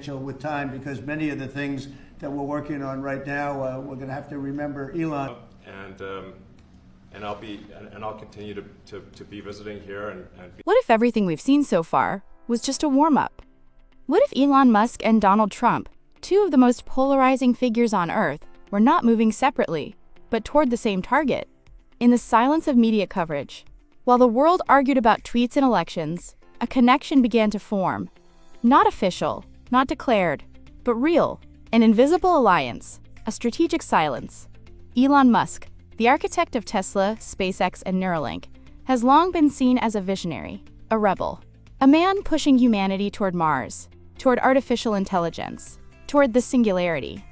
exponential with time, because many of the things that we're working on right now, we're going to have to remember Elon. And I'll continue to be visiting here and What if everything we've seen so far was just a warm-up? What if Elon Musk and Donald Trump, two of the most polarizing figures on Earth, were not moving separately, but toward the same target? In the silence of media coverage, while the world argued about tweets and elections, a connection began to form. Not official, not declared, but real, an invisible alliance, a strategic silence. Elon Musk, the architect of Tesla, SpaceX, and Neuralink, has long been seen as a visionary, a rebel, a man pushing humanity toward Mars, toward artificial intelligence, toward the singularity.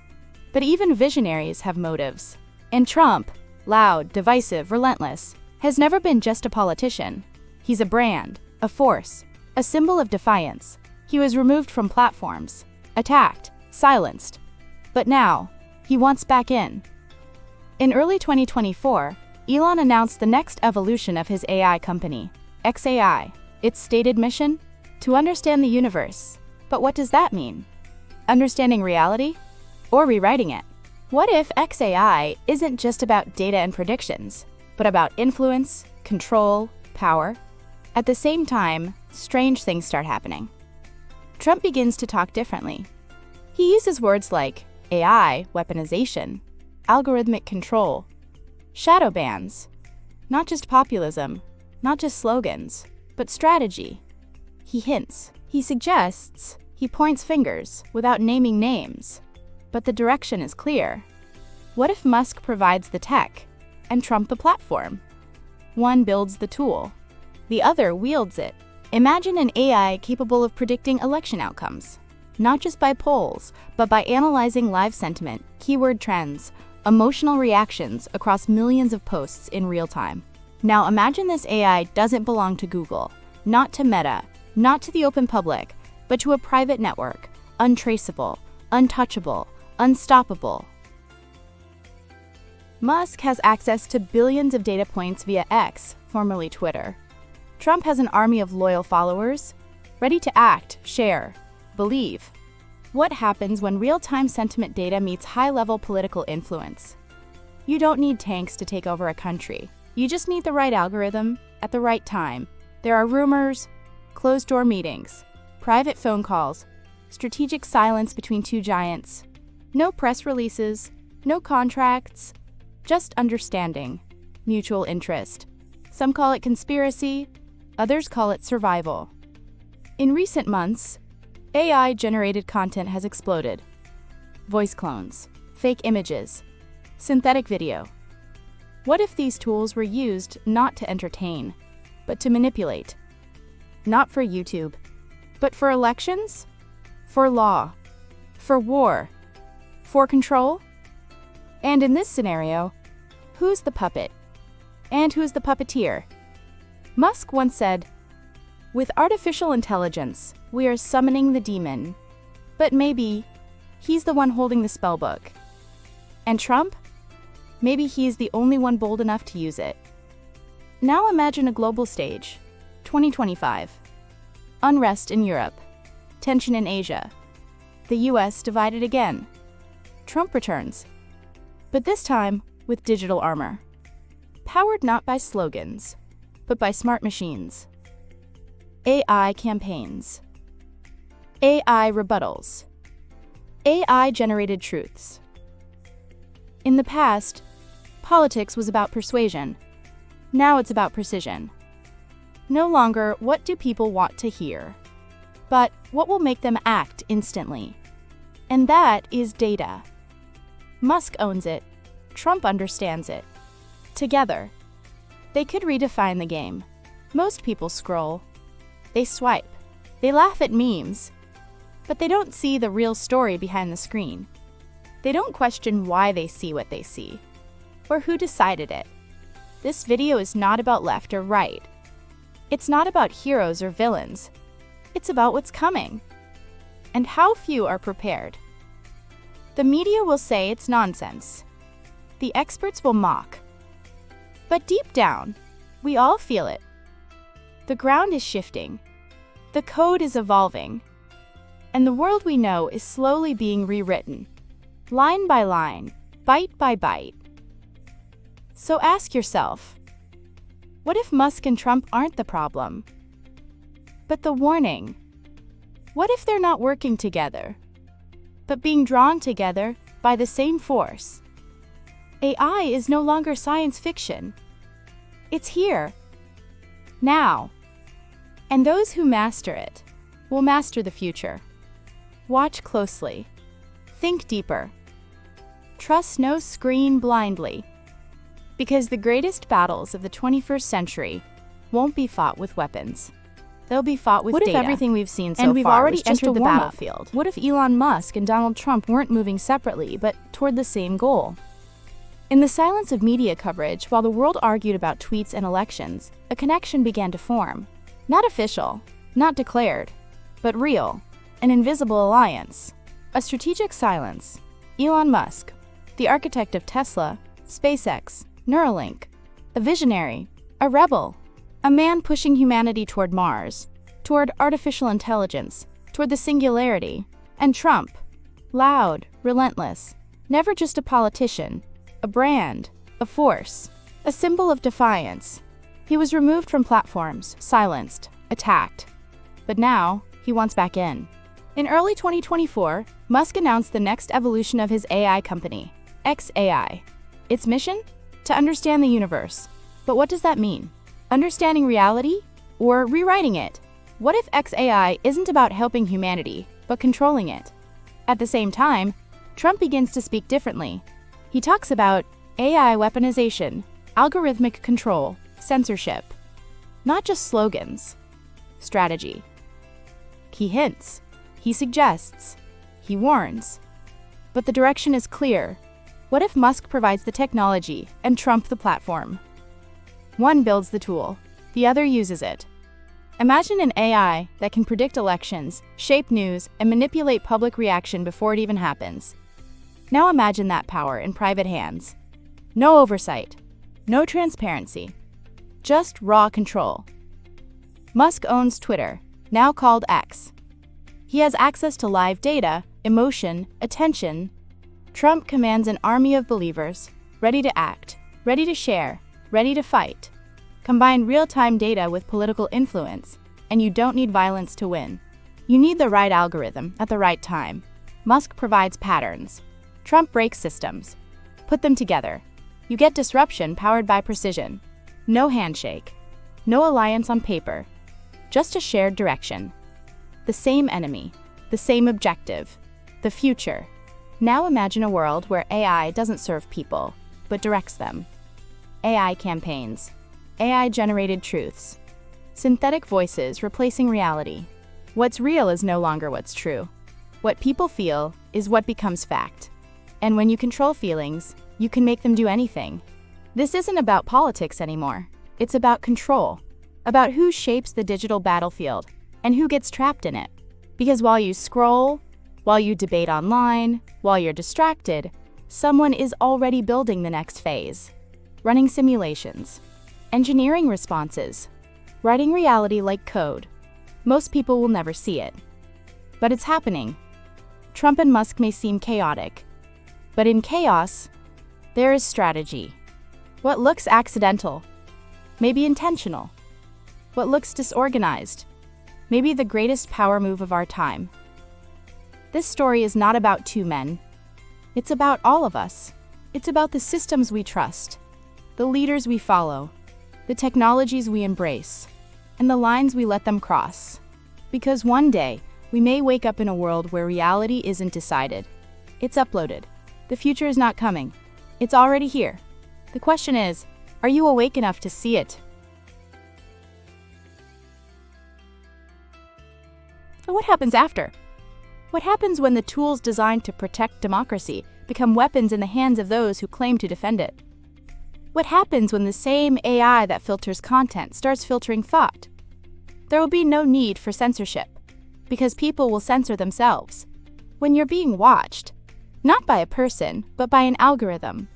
But even visionaries have motives. And Trump, loud, divisive, relentless, has never been just a politician. He's a brand, a force, a symbol of defiance. He was removed from platforms, attacked, silenced. But now, he wants back in. In early 2024, Elon announced the next evolution of his AI company, xAI. Its stated mission? To understand the universe. But what does that mean? Understanding reality? Or rewriting it? What if xAI isn't just about data and predictions, but about influence, control, power? At the same time, strange things start happening. Trump begins to talk differently. He uses words like AI, weaponization, algorithmic control, shadow bans. Not just populism, not just slogans, but strategy. He hints, he suggests, he points fingers without naming names. But the direction is clear. What if Musk provides the tech and Trump the platform? One builds the tool, the other wields it. Imagine an AI capable of predicting election outcomes, not just by polls, but by analyzing live sentiment, keyword trends, emotional reactions across millions of posts in real time. Now imagine this AI doesn't belong to Google, not to Meta, not to the open public, but to a private network, untraceable, untouchable, unstoppable. Musk has access to billions of data points via X, formerly Twitter. Trump has an army of loyal followers, ready to act, share, believe. What happens when real-time sentiment data meets high-level political influence? You don't need tanks to take over a country. You just need the right algorithm at the right time. There are rumors, closed-door meetings, private phone calls, strategic silence between two giants. No press releases, no contracts, just understanding, mutual interest. Some call it conspiracy, others call it survival. In recent months, AI-generated content has exploded. Voice clones, fake images, synthetic video. What if these tools were used not to entertain, but to manipulate? Not for YouTube, but for elections? For law? For war? For control? And in this scenario, who's the puppet? And who's the puppeteer? Musk once said, "With artificial intelligence, we are summoning the demon." But maybe he's the one holding the spellbook. And Trump? Maybe he's the only one bold enough to use it. Now imagine a global stage, 2025. Unrest in Europe, tension in Asia, the US divided again. Trump returns, but this time with digital armor. Powered not by slogans, but by smart machines. AI campaigns. AI rebuttals. AI-generated truths. In the past, politics was about persuasion. Now it's about precision. No longer what do people want to hear, but what will make them act instantly. And that is data. Musk owns it. Trump understands it. Together, they could redefine the game. Most people scroll. They swipe. They laugh at memes. But they don't see the real story behind the screen. They don't question why they see what they see, or who decided it. This video is not about left or right. It's not about heroes or villains. It's about what's coming. And how few are prepared. The media will say it's nonsense. The experts will mock. But deep down, we all feel it. The ground is shifting. The code is evolving. And the world we know is slowly being rewritten, line by line, byte by byte. So ask yourself, what if Musk and Trump aren't the problem, but the warning? What if they're not working together, but being drawn together by the same force? AI is no longer science fiction. It's here, now. And those who master it will master the future. Watch closely. Think deeper. Trust no screen blindly. Because the greatest battles of the 21st century won't be fought with weapons. They'll be fought with data. What if everything we've seen so and we've far already was just entered a the warm-up? battlefield? What if Elon Musk and Donald Trump weren't moving separately, but toward the same goal? In the silence of media coverage, while the world argued about tweets and elections, a connection began to form. Not official, not declared, but real. An invisible alliance. A strategic silence. Elon Musk, the architect of Tesla, SpaceX, Neuralink. A visionary, a rebel, a man pushing humanity toward Mars, toward artificial intelligence, toward the singularity. And Trump, loud, relentless, never just a politician, a brand, a force, a symbol of defiance. He was removed from platforms, silenced, attacked. But now, he wants back in. In early 2024, Musk announced the next evolution of his AI company, xAI. Its mission? To understand the universe. But what does that mean? Understanding reality? Or rewriting it? What if xAI isn't about helping humanity, but controlling it? At the same time, Trump begins to speak differently. He talks about AI weaponization, algorithmic control, censorship. Not just slogans. Strategy. He hints. He suggests. He warns. But the direction is clear. What if Musk provides the technology and Trump the platform? One builds the tool, the other uses it. Imagine an AI that can predict elections, shape news, and manipulate public reaction before it even happens. Now imagine that power in private hands. No oversight, no transparency, just raw control. Musk owns Twitter, now called X. He has access to live data, emotion, attention. Trump commands an army of believers, ready to act, ready to share, ready to fight. Combine real-time data with political influence, and you don't need violence to win. You need the right algorithm at the right time. Musk provides patterns. Trump breaks systems. Put them together. You get disruption powered by precision. No handshake. No alliance on paper. Just a shared direction. The same enemy. The same objective. The future. Now imagine a world where AI doesn't serve people, but directs them. AI campaigns. AI-generated truths. Synthetic voices replacing reality. What's real is no longer what's true. What people feel is what becomes fact. And when you control feelings, you can make them do anything. This isn't about politics anymore. It's about control. About who shapes the digital battlefield and who gets trapped in it. Because while you scroll, while you debate online, while you're distracted, someone is already building the next phase. Running simulations. Engineering responses. Writing reality like code. Most people will never see it. But it's happening. Trump and Musk may seem chaotic. But in chaos, there is strategy. What looks accidental may be intentional. What looks disorganized may be the greatest power move of our time. This story is not about two men. It's about all of us. It's about the systems we trust, the leaders we follow, the technologies we embrace, and the lines we let them cross. Because one day, we may wake up in a world where reality isn't decided. It's uploaded. The future is not coming. It's already here. The question is, are you awake enough to see it? But what happens after? What happens when the tools designed to protect democracy become weapons in the hands of those who claim to defend it? What happens when the same AI that filters content starts filtering thought? There will be no need for censorship, because people will censor themselves. When you're being watched, not by a person, but by an algorithm,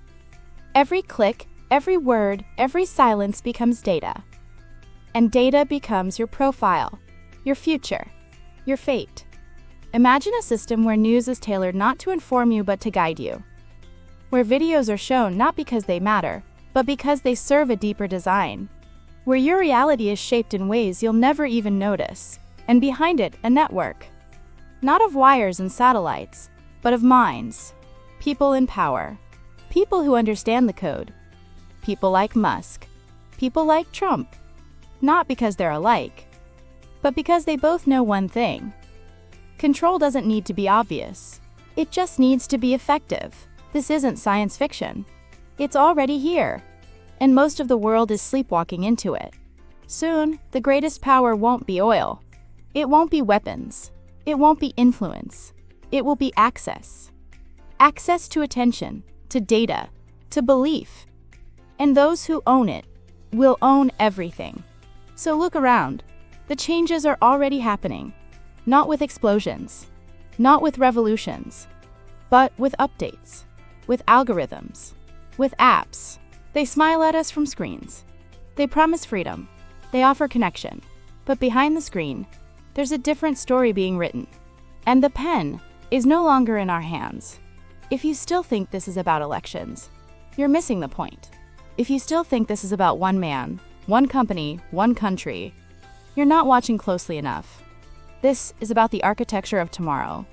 every click, every word, every silence becomes data. And data becomes your profile, your future, your fate. Imagine a system where news is tailored not to inform you but to guide you. Where videos are shown not because they matter, but because they serve a deeper design. Where your reality is shaped in ways you'll never even notice. And behind it, a network. Not of wires and satellites, but of minds. People in power. People who understand the code. People like Musk. People like Trump. Not because they're alike, but because they both know one thing. Control doesn't need to be obvious. It just needs to be effective. This isn't science fiction. It's already here, and most of the world is sleepwalking into it. Soon, the greatest power won't be oil. It won't be weapons. It won't be influence. It will be access. Access to attention, to data, to belief. And those who own it will own everything. So look around. The changes are already happening. Not with explosions, not with revolutions, but with updates, with algorithms, with apps. They smile at us from screens. They promise freedom. They offer connection. But behind the screen, there's a different story being written. And the pen is no longer in our hands. If you still think this is about elections, you're missing the point. If you still think this is about one man, one company, one country, you're not watching closely enough. This is about the architecture of tomorrow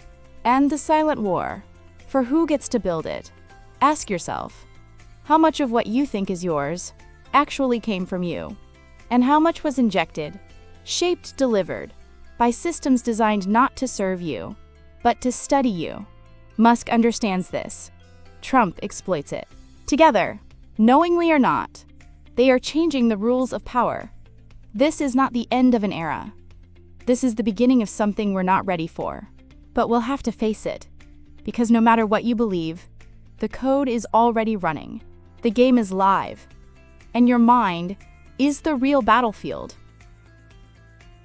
and the silent war for who gets to build it. Ask yourself, how much of what you think is yours actually came from you? And how much was injected, shaped, delivered by systems designed not to serve you, but to study you? Musk understands this. Trump exploits it. Together, knowingly or not, they are changing the rules of power. This is not the end of an era. This is the beginning of something we're not ready for. But we'll have to face it. Because no matter what you believe, the code is already running. The game is live. And your mind is the real battlefield.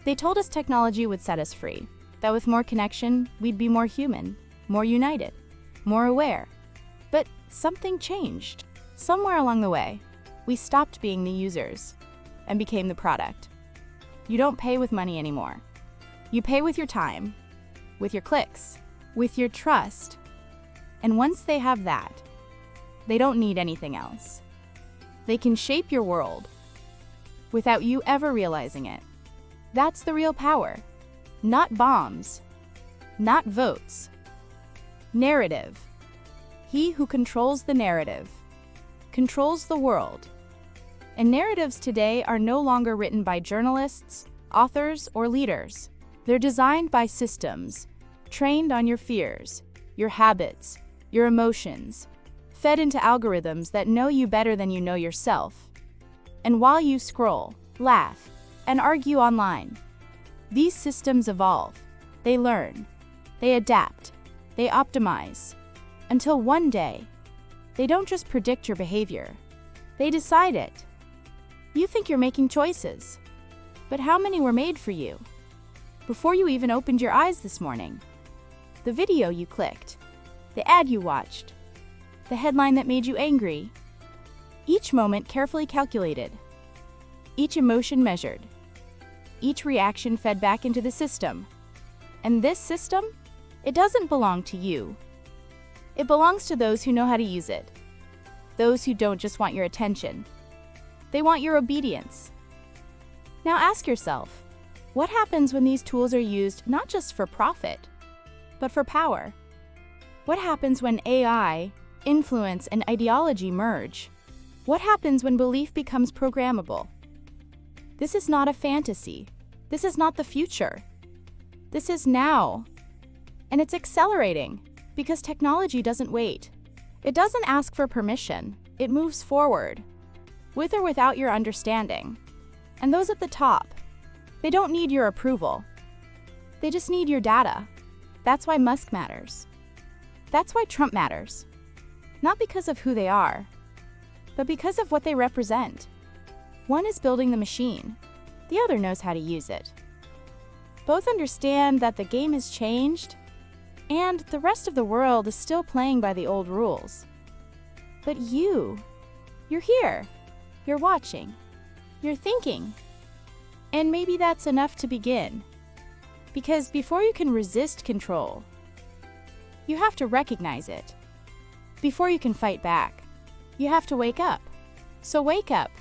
They told us technology would set us free. That with more connection, we'd be more human, more united, more aware. But something changed. Somewhere along the way, we stopped being the users and became the product. You don't pay with money anymore. You pay with your time, with your clicks, with your trust. And once they have that, they don't need anything else. They can shape your world without you ever realizing it. That's the real power. Not bombs, not votes. Narrative. He who controls the narrative controls the world. And narratives today are no longer written by journalists, authors, or leaders. They're designed by systems, trained on your fears, your habits, your emotions, fed into algorithms that know you better than you know yourself. And while you scroll, laugh, and argue online, these systems evolve. They learn, they adapt, they optimize, until one day, they don't just predict your behavior, they decide it. You think you're making choices, but how many were made for you? Before you even opened your eyes this morning, the video you clicked, the ad you watched, the headline that made you angry, each moment carefully calculated, each emotion measured, each reaction fed back into the system. And this system, it doesn't belong to you. It belongs to those who know how to use it, those who don't just want your attention. They want your obedience. Now ask yourself, what happens when these tools are used not just for profit, but for power? What happens when AI, influence, and ideology merge? What happens when belief becomes programmable? This is not a fantasy. This is not the future. This is now. And it's accelerating because technology doesn't wait. It doesn't ask for permission. It moves forward, with or without your understanding. And those at the top, they don't need your approval. They just need your data. That's why Musk matters. That's why Trump matters. Not because of who they are, but because of what they represent. One is building the machine. The other knows how to use it. Both understand that the game has changed, and the rest of the world is still playing by the old rules. But you're here. You're watching. You're thinking. And maybe that's enough to begin. Because before you can resist control, you have to recognize it. Before you can fight back, you have to wake up. So wake up.